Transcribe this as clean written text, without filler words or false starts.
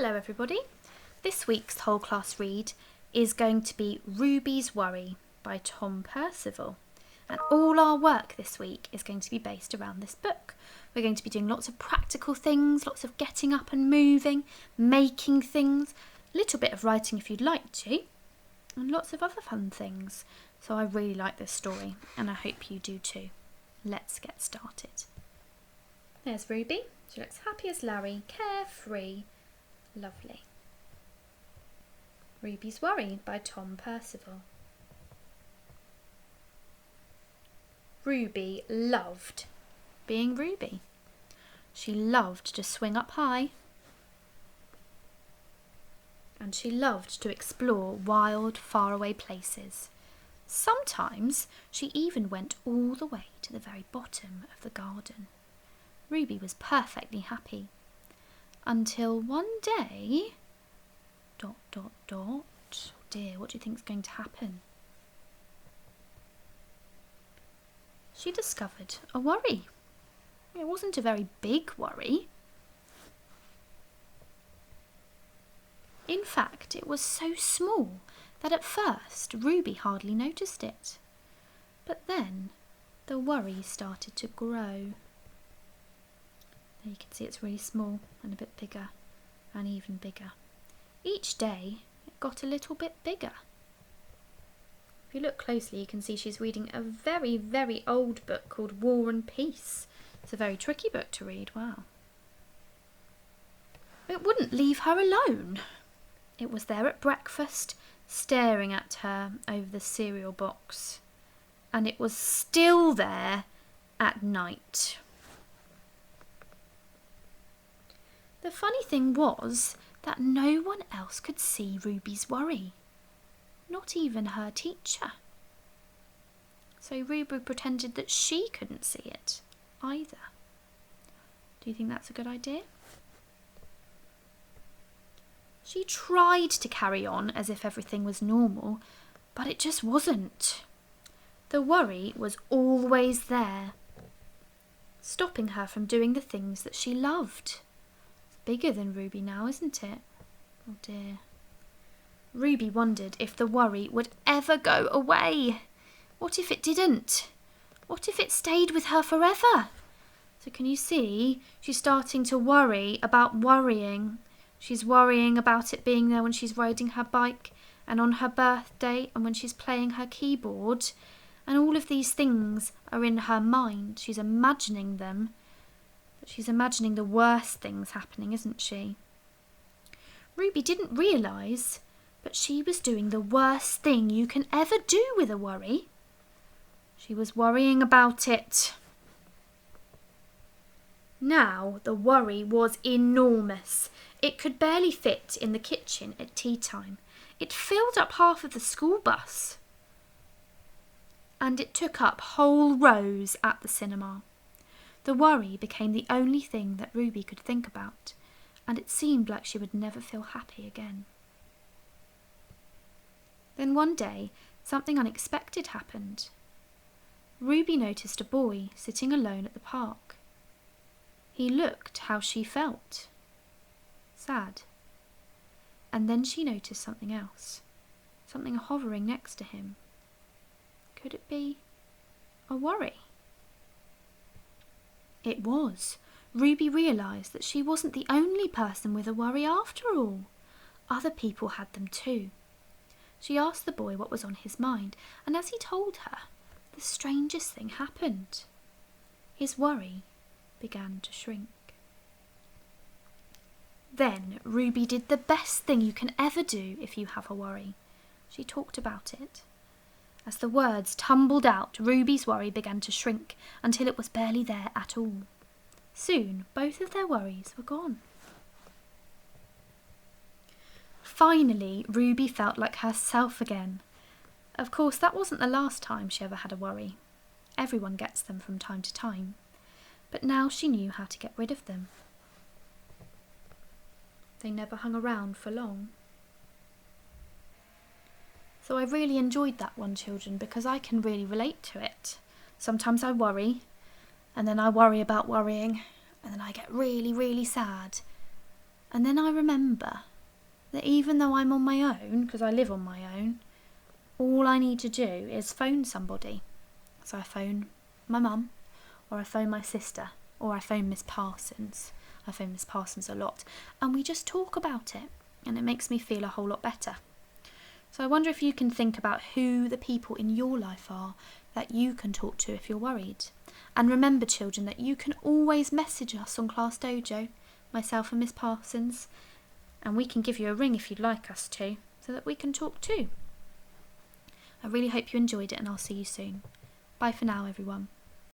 Hello everybody. This week's whole class read is going to be Ruby's Worry by Tom Percival. And all our work this week is going to be based around this book. We're going to be doing lots of practical things, lots of getting up and moving, making things, a little bit of writing if you'd like to, and lots of other fun things. So I really like this story and I hope you do too. Let's get started. There's Ruby. She looks happy as Larry, carefree. Lovely. Ruby's Worry by Tom Percival. Ruby loved being Ruby. She loved to swing up high. And she loved to explore wild, faraway places. Sometimes she even went all the way to the very bottom of the garden. Ruby was perfectly happy. Until one day... ... Oh dear, what do you think is going to happen? She discovered a worry. It wasn't a very big worry. In fact, it was so small that at first Ruby hardly noticed it. But then the worry started to grow. There you can see it's really small and a bit bigger and even bigger. Each day it got a little bit bigger. If you look closely you can see she's reading a very, very old book called War and Peace. It's a very tricky book to read, wow. It wouldn't leave her alone. It was there at breakfast, staring at her over the cereal box. And it was still there at night. The funny thing was that no one else could see Ruby's worry, not even her teacher. So Ruby pretended that she couldn't see it either. Do you think that's a good idea? She tried to carry on as if everything was normal, but it just wasn't. The worry was always there, stopping her from doing the things that she loved. Bigger than Ruby now, isn't it? Oh dear. Ruby wondered if the worry would ever go away. What if it didn't? What if it stayed with her forever? So can you see? She's starting to worry about worrying. She's worrying about it being there when she's riding her bike and on her birthday and when she's playing her keyboard. And all of these things are in her mind. She's imagining them. But she's imagining the worst things happening, isn't she? Ruby didn't realise, but she was doing the worst thing you can ever do with a worry. She was worrying about it. Now the worry was enormous. It could barely fit in the kitchen at tea time. It filled up half of the school bus. And it took up whole rows at the cinema. The worry became the only thing that Ruby could think about, and it seemed like she would never feel happy again. Then one day, something unexpected happened. Ruby noticed a boy sitting alone at the park. He looked how she felt. Sad. And then she noticed something else, something hovering next to him. Could it be a worry? It was. Ruby realised that she wasn't the only person with a worry after all. Other people had them too. She asked the boy what was on his mind, and as he told her, the strangest thing happened. His worry began to shrink. Then Ruby did the best thing you can ever do if you have a worry. She talked about it. As the words tumbled out, Ruby's worry began to shrink until it was barely there at all. Soon, both of their worries were gone. Finally, Ruby felt like herself again. Of course, that wasn't the last time she ever had a worry. Everyone gets them from time to time. But now she knew how to get rid of them. They never hung around for long. So I really enjoyed that one, children, because I can really relate to it. Sometimes I worry, and then I worry about worrying, and then I get really, really sad. And then I remember that even though I'm on my own, because I live on my own, all I need to do is phone somebody. So I phone my mum, or I phone my sister, or I phone Miss Parsons. I phone Miss Parsons a lot, and we just talk about it, and it makes me feel a whole lot better. So I wonder if you can think about who the people in your life are that you can talk to if you're worried. And remember, children, that you can always message us on Class Dojo, myself and Miss Parsons, and we can give you a ring if you'd like us to, so that we can talk too. I really hope you enjoyed it, and I'll see you soon. Bye for now, everyone.